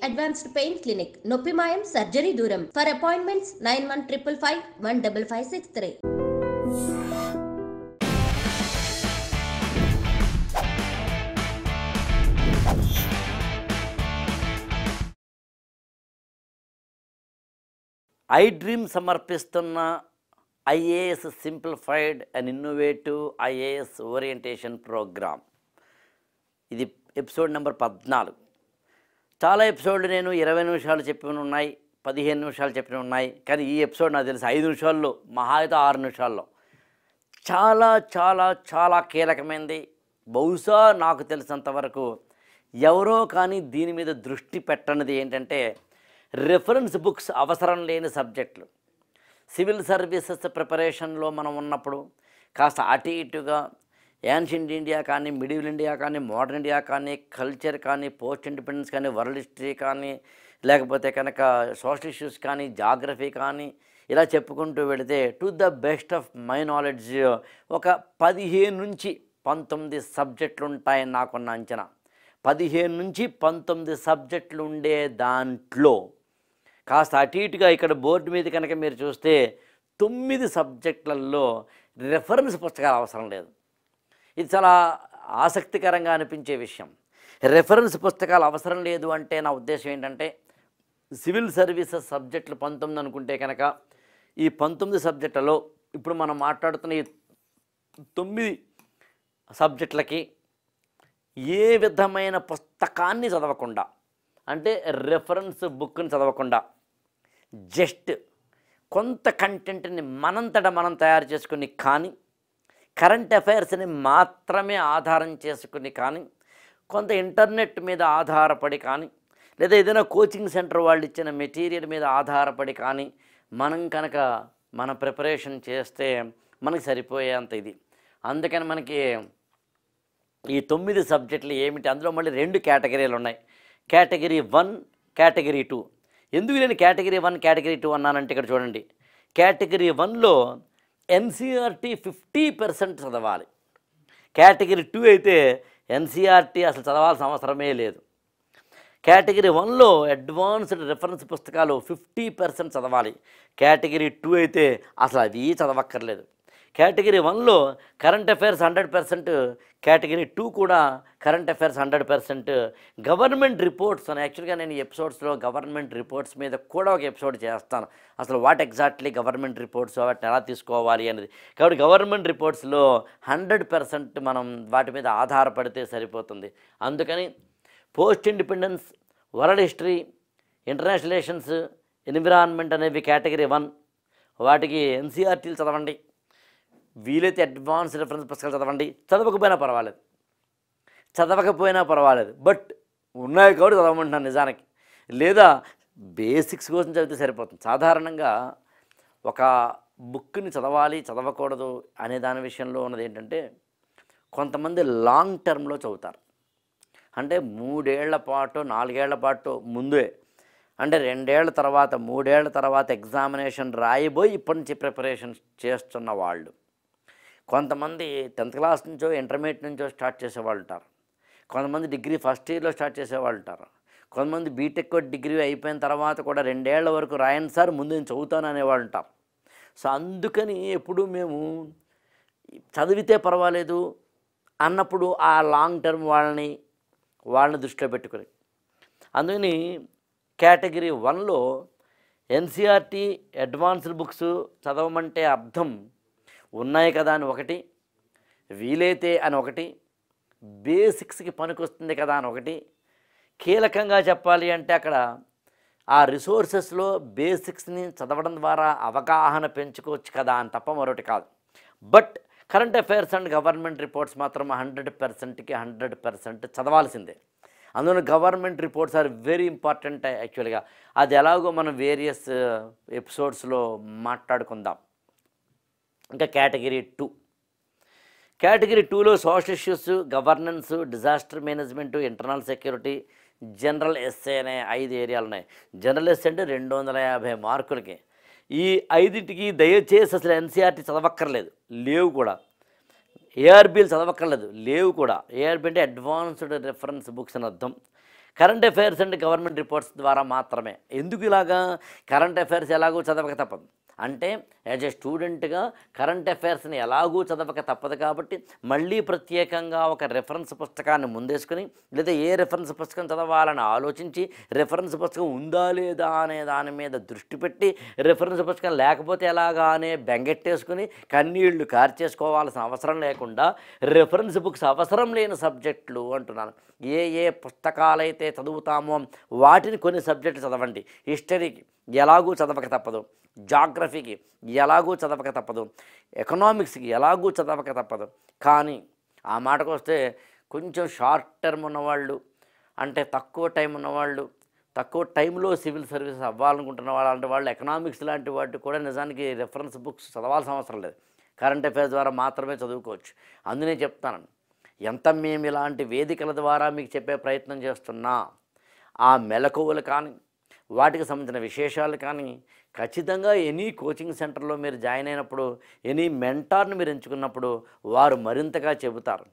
Advanced pain clinic. నొప్పి మాయం, surgery దూరం. For appointments 9155515563. ఐ డ్రీమ్ సమర్పిస్తున్న IAS simplified and innovative IAS orientation programme. ఇది ఎపిసోడ్ నెంబర్ 14. చాలా ఎపిసోడ్లు నేను 20 నిమిషాలు చెప్పిన ఉన్నాయి, 15 నిమిషాలు చెప్పిన ఉన్నాయి. కానీ ఈ ఎపిసోడ్ నాకు తెలిసి 5 నిమిషాల్లో, మహా అయితే 6 నిమిషాల్లో చాలా చాలా చాలా కీలకమైనది. బహుశా నాకు తెలిసినంతవరకు ఎవరో కానీ దీని మీద దృష్టి పెట్టనిది ఏంటంటే, రెఫరెన్స్ బుక్స్ అవసరం లేని సబ్జెక్టులు. సివిల్ సర్వీసెస్ ప్రిపరేషన్లో మనం ఉన్నప్పుడు కాస్త అటు ఇటుగా యాన్షియంట్ ఇండియా కానీ, మిడివల్ ఇండియా కానీ, మోడర్న్ ఇండియా కానీ, కల్చర్ కానీ, పోస్ట్ ఇండిపెండెన్స్ కానీ, వరల్డ్ హిస్టరీ కానీ, లేకపోతే కనుక సోషల్ ఇష్యూస్ కానీ, జాగ్రఫీ కానీ, ఇలా చెప్పుకుంటూ వెళితే to the best of my knowledge ఒక 15 నుంచి 19 సబ్జెక్టులు ఉంటాయని నాకున్న అంచనా. 15 నుంచి 19 సబ్జెక్టులు ఉండే దాంట్లో కాస్త అటు ఇటుగా ఇక్కడ బోర్డు మీద కనుక మీరు చూస్తే 9 సబ్జెక్టులలో రెఫరెన్స్ పుస్తకాలు అవసరం లేదు. ఇది చాలా ఆసక్తికరంగా అనిపించే విషయం. రెఫరెన్స్ పుస్తకాలు అవసరం లేదు అంటే నా ఉద్దేశం ఏంటంటే, సివిల్ సర్వీసెస్ సబ్జెక్టులు 19 అనుకుంటే కనుక ఈ 19 సబ్జెక్టులలో ఇప్పుడు మనం మాట్లాడుతున్న ఈ 9 సబ్జెక్టులకి ఏ విధమైన పుస్తకాన్ని చదవకుండా, అంటే రెఫరెన్స్ బుక్ని చదవకుండా, జస్ట్ కొంత కంటెంట్ని మనంతటా మనం తయారు చేసుకుని కానీ, కరెంట్ అఫైర్స్ని మాత్రమే ఆధారం చేసుకుని కానీ, కొంత ఇంటర్నెట్ మీద ఆధారపడి కానీ, లేదా ఏదైనా కోచింగ్ సెంటర్ వాళ్ళు ఇచ్చిన మెటీరియల్ మీద ఆధారపడి కానీ మనం కనుక మన ప్రిపరేషన్ చేస్తే మనకి సరిపోయేంత ఇది. అందుకని మనకి ఈ 9 సబ్జెక్టులు ఏమిటి, అందులో మళ్ళీ 2 కేటగిరీలు ఉన్నాయి. Category 1, category 2. ఎందుకు నేను కేటగిరీ 1, కేటగిరీ 2 అన్నానంటే ఇక్కడ చూడండి. కేటగిరీ 1లో ఎన్సీఆర్టీ 50% చదవాలి. కేటగిరీ 2 అయితే ఎన్సీఆర్టీ అసలు చదవాల్సిన అవసరమే లేదు. కేటగిరీ 1లో అడ్వాన్స్డ్ రెఫరెన్స్ పుస్తకాలు 50% చదవాలి. కేటగిరీ 2 అయితే అసలు అది చదవక్కర్లేదు. కేటగిరీ 1లో కరెంట్ అఫైర్స్ 100%, కేటగిరీ 2 కూడా కరెంట్ అఫైర్స్ 100%. గవర్నమెంట్ రిపోర్ట్స్ అని యాక్చువల్గా నేను ఈ ఎపిసోడ్స్లో గవర్నమెంట్ రిపోర్ట్స్ మీద కూడా ఒక ఎపిసోడ్ చేస్తాను. అసలు వాట్ ఎగ్జాక్ట్లీ గవర్నమెంట్ రిపోర్ట్స్, వాటిని ఎలా తీసుకోవాలి అనేది. కాబట్టి గవర్నమెంట్ రిపోర్ట్స్లో 100% మనం వాటి మీద ఆధారపడితే సరిపోతుంది. అందుకని post independence, world history, international relations, environment అనేవి కేటగిరీ 1. వాటికి ఎన్సీఆర్టీలు చదవండి, వీలైతే అడ్వాన్స్ రెఫరెన్స్ పుస్తకాలు చదవండి. చదవకపోయినా పర్వాలేదు, బట్ ఉన్నాయి కాబట్టి చదవమంటున్నాను నిజానికి. లేదా బేసిక్స్ కోసం చదివితే సరిపోతుంది. సాధారణంగా ఒక బుక్ని చదవాలి చదవకూడదు అనే దాని విషయంలో ఉన్నది ఏంటంటే, కొంతమంది లాంగ్ టర్మ్లో చదువుతారు. అంటే 3 ఏళ్ల పాటు 4 ఏళ్ల పాటు ముందే, అంటే 2 ఏళ్ల తర్వాత 3 ఏళ్ల తర్వాత ఎగ్జామినేషన్ రాయిపోయి ఇప్పటి నుంచి ప్రిపరేషన్ చేస్తున్న వాళ్ళు. కొంతమంది 10th క్లాస్ నుంచో ఇంటర్మీడియట్ నుంచో స్టార్ట్ చేసేవాళ్ళు ఉంటారు. కొంతమంది డిగ్రీ ఫస్ట్ ఇయర్లో స్టార్ట్ చేసేవాళ్ళు ఉంటారు. కొంతమంది బీటెక్ డిగ్రీ అయిపోయిన తర్వాత కూడా 2 ఏళ్ల వరకు రాయను సార్, ముందు నేను చదువుతాను అనేవాళ్ళు ఉంటారు. సో అందుకని ఎప్పుడు మేము చదివితే పర్వాలేదు అన్నప్పుడు ఆ లాంగ్ టర్మ్ వాళ్ళని దృష్టిలో పెట్టుకుని, అందుకని కేటగిరీ 1లో ఎన్సీఆర్టీ అడ్వాన్స్డ్ బుక్స్ చదవమంటే అర్థం ఉన్నాయి కదా అని ఒకటి, వీలైతే అని ఒకటి, బేసిక్స్కి పనికొస్తుంది కదా అని ఒకటి. కీలకంగా చెప్పాలి అంటే అక్కడ ఆ రిసోర్సెస్లో బేసిక్స్ని చదవడం ద్వారా అవగాహన పెంచుకోవచ్చు కదా అని తప్ప మరొకటి కాదు. But current affairs and government reports మాత్రం 100%కి 100% చదవాల్సిందే. అందులో government reports are very important యాక్చువల్గా. అది ఎలాగో మనం వేరియస్ ఎపిసోడ్స్లో మాట్లాడుకుందాం. ఇంకా కేటగిరీ 2. కేటగిరీ 2లో social issues, governance, disaster management, internal security, general SA అనే 5 ఏరియాలు ఉన్నాయి. జనరల్ ఎస్ఏ అంటే 250 మార్కులకి. ఈ 5టికి దయచేసి అసలు ఎన్సీఆర్టీ చదవక్కర్లేదు, లేవు కూడా. ఏఆర్బీలు చదవక్కర్లేదు, లేవు కూడా. ఏఆర్బీ అంటే అడ్వాన్స్డ్ రెఫరెన్స్ బుక్స్ అని అర్థం. Current affairs and government reports ద్వారా మాత్రమే. ఎందుకు ఇలాగా? కరెంట్ అఫైర్స్ ఎలాగో చదవక తప్పదు. అంటే యాజ్ ఏ స్టూడెంట్గా కరెంట్ అఫైర్స్ని ఎలాగూ చదవక తప్పదు కాబట్టి మళ్ళీ ప్రత్యేకంగా ఒక రెఫరెన్స్ పుస్తకాన్ని ముందేసుకుని, లేదా ఏ రెఫరెన్స్ పుస్తకం చదవాలని ఆలోచించి, రెఫరెన్స్ పుస్తకం ఉందా లేదా అనే దాని మీద దృష్టి పెట్టి, రెఫరెన్స్ పుస్తకం లేకపోతే ఎలాగా అనే బెంగెట్టేసుకుని కన్నీళ్లు కార్చేసుకోవాల్సిన అవసరం లేకుండా రెఫరెన్స్ బుక్స్ అవసరం లేని సబ్జెక్టులు అంటున్నాను. ఏ ఏ పుస్తకాలైతే చదువుతామో వాటిని కొన్ని సబ్జెక్టులు చదవండి. హిస్టరీకి ఎలాగూ చదవక తప్పదు, జాగ్రఫీకి ఎలాగూ చదవక తప్పదు, ఎకనామిక్స్కి ఎలాగూ చదవక తప్పదు. కానీ ఆ మాటకు వస్తే కొంచెం షార్ట్ టర్మ్ ఉన్నవాళ్ళు, అంటే తక్కువ టైం ఉన్నవాళ్ళు, తక్కువ టైంలో సివిల్ సర్వీసెస్ అవ్వాలనుకుంటున్న వాళ్ళు, వాళ్ళు ఎకనామిక్స్ లాంటి వాటి కూడా నిజానికి రెఫరెన్స్ బుక్స్ చదవాల్సిన అవసరం లేదు, కరెంట్ అఫైర్స్ ద్వారా మాత్రమే చదువుకోవచ్చు. అందునే చెప్తాను, ఎంత మేము ఇలాంటి వేదికల ద్వారా మీకు చెప్పే ప్రయత్నం చేస్తున్నా ఆ మెలకువలు కానీ, వాటికి సంబంధించిన విశేషాలు కానీ ఖచ్చితంగా ఎనీ కోచింగ్ సెంటర్లో మీరు జాయిన్ అయినప్పుడు, ఎనీ మెంటార్ని మీరు ఎంచుకున్నప్పుడు వారు మరింతగా చెబుతారు.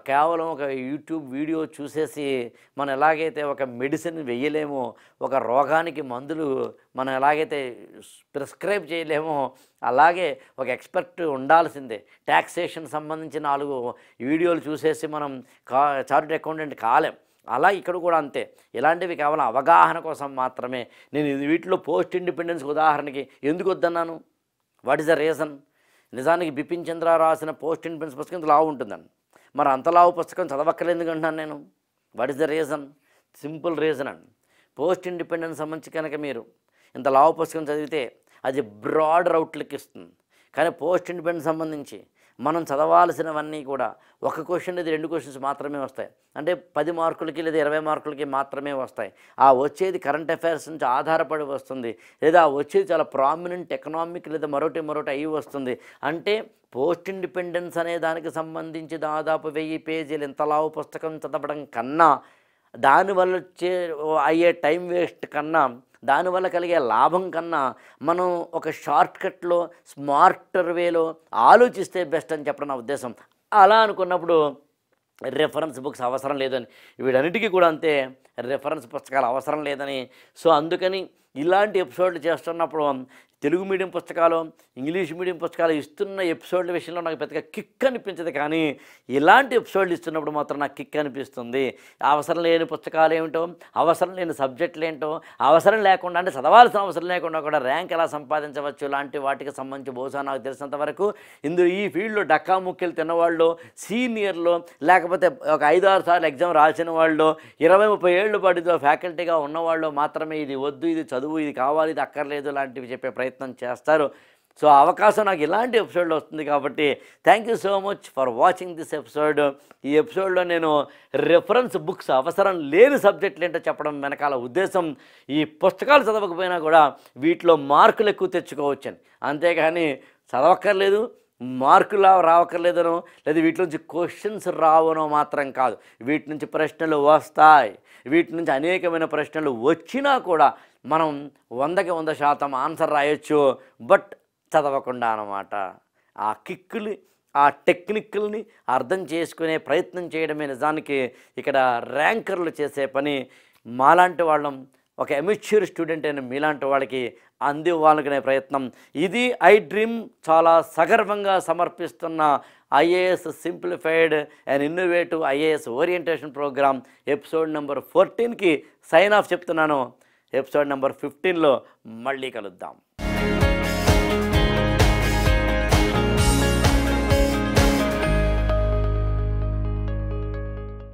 కేవలం ఒక యూట్యూబ్ వీడియో చూసేసి మనం ఎలాగైతే ఒక మెడిసిన్ వేయలేమో, ఒక రోగానికి మందులు మనం ఎలాగైతే ప్రిస్క్రైబ్ చేయలేమో, అలాగే ఒక ఎక్స్పర్ట్ ఉండాల్సిందే. ట్యాక్సేషన్ సంబంధించి 4 వీడియోలు చూసేసి మనం చార్టెడ్ అకౌంటెంట్ కాలేం. అలా ఇక్కడ కూడా అంతే. ఇలాంటివి కేవలం అవగాహన కోసం మాత్రమే. నేను వీటిలో పోస్ట్ ఇండిపెండెన్స్కి ఉదాహరణకి ఎందుకు వద్దన్నాను? What is the reason? నిజానికి బిపిన్ చంద్ర రాసిన పోస్ట్ ఇండిపెండెన్స్ పుస్తకం ఇంత లావు ఉంటుందండి. మరి అంత లావు పుస్తకం చదవక్కర్లేదు ఎందుకంటున్నాను నేను? What is the reason? Simple reason అండి. పోస్ట్ ఇండిపెండెన్స్ సంబంధించి కనుక మీరు ఇంత లావు పుస్తకం చదివితే అది బ్రాడ్ అవుట్లుక్ ఇస్తుంది. కానీ పోస్ట్ ఇండిపెండెన్స్ సంబంధించి మనం చదవాల్సినవన్నీ కూడా ఒక క్వశ్చన్ లేదా 2 క్వశ్చన్స్ మాత్రమే వస్తాయి. అంటే 10 మార్కులకి లేదా 20 మార్కులకి మాత్రమే వస్తాయి. ఆ వచ్చేది కరెంట్ అఫైర్స్ నుంచి ఆధారపడి వస్తుంది, లేదా వచ్చేది చాలా ప్రామినెంట్ ఎకనామిక్ లేదా మరొకటి అయి వస్తుంది. అంటే పోస్ట్ ఇండిపెండెన్స్ అనే దానికి సంబంధించి దాదాపు 1000 పేజీలు ఇంత లావు పుస్తకం చదవడం కన్నా, దానివల్ల అయ్యే టైం వేస్ట్ కన్నా, దానివల్ల కలిగే లాభం కన్నా మనం ఒక షార్ట్కట్లో స్మార్టర్ వేలో ఆలోచిస్తే బెస్ట్ అని చెప్పడం నా ఉద్దేశం. అలా అనుకున్నప్పుడు రెఫరెన్స్ బుక్స్ అవసరం లేదని, వీటన్నిటికీ కూడా అంతే, రెఫరెన్స్ పుస్తకాలు అవసరం లేదని. సో అందుకని ఇలాంటి ఎపిసోడ్లు చేస్తున్నప్పుడు తెలుగు మీడియం పుస్తకాలు, ఇంగ్లీష్ మీడియం పుస్తకాలు ఇస్తున్న ఎపిసోడ్ల విషయంలో నాకు పెద్దగా కిక్ అనిపించదు. కానీ ఇలాంటి ఎపిసోడ్లు ఇస్తున్నప్పుడు మాత్రం నాకు కిక్ అనిపిస్తుంది. అవసరం లేని పుస్తకాలు ఏమిటో, అవసరం లేని సబ్జెక్టులు ఏంటో, అవసరం లేకుండా అంటే చదవాల్సిన అవసరం లేకుండా కూడా ర్యాంక్ ఎలా సంపాదించవచ్చు లాంటి వాటికి సంబంధించి బహుశా నాకు తెలిసినంత వరకు ఈ ఫీల్డ్లో డక్కా ముక్కలు తిన్నవాళ్ళు, సీనియర్లు, లేకపోతే ఒక 5-6 సార్లు ఎగ్జామ్ రాసిన వాళ్ళు, 20-30 ఏళ్ళు పడితో ఫ్యాకల్టీగా ఉన్నవాళ్ళు మాత్రమే ఇది వద్దు, ఇది చదువు, ఇది కావాలి, ఇది అక్కర్లేదు లాంటివి చెప్పే ప్రయత్నం చేస్తారు. సో అవకాశం నాకు ఇలాంటి ఎపిసోడ్లో వస్తుంది కాబట్టి thank you so much for watching this episode. ఈ ఎపిసోడ్లో నేను రెఫరెన్స్ బుక్స్ అవసరం లేని సబ్జెక్టులు ఏంటో చెప్పడం వెనకాల ఉద్దేశం, ఈ పుస్తకాలు చదవకపోయినా కూడా వీటిలో మార్కులు ఎక్కువ తెచ్చుకోవచ్చని. అంతేగాని చదవక్కర్లేదు, మార్కులు రావక్కర్లేదనో, లేదా వీటి నుంచి క్వశ్చన్స్ రావనో మాత్రం కాదు. వీటి నుంచి ప్రశ్నలు వస్తాయి. వీటి నుంచి అనేకమైన ప్రశ్నలు వచ్చినా కూడా మనం 100కి 100% ఆన్సర్ రాయొచ్చు, బట్ చదవకుండా అన్నమాట. ఆ కిక్కులు, ఆ టెక్నిక్ని అర్థం చేసుకునే ప్రయత్నం చేయడమే నిజానికి ఇక్కడ ర్యాంకర్లు చేసే పని. మాలాంటి వాళ్ళం, ఒక అమెచ్యూర్ స్టూడెంట్ అయిన మీలాంటి వాళ్ళకి అందివ్వాలనుకునే ప్రయత్నం ఇది. ఐ డ్రీమ్ చాలా సగర్వంగా సమర్పిస్తున్న IAS simplified and innovative IAS orientation program episode number 14కి సైన్ ఆఫ్ చెప్తున్నాను. ఎపిసోడ్ నెంబర్ 15లో మళ్ళీ కలుద్దాం.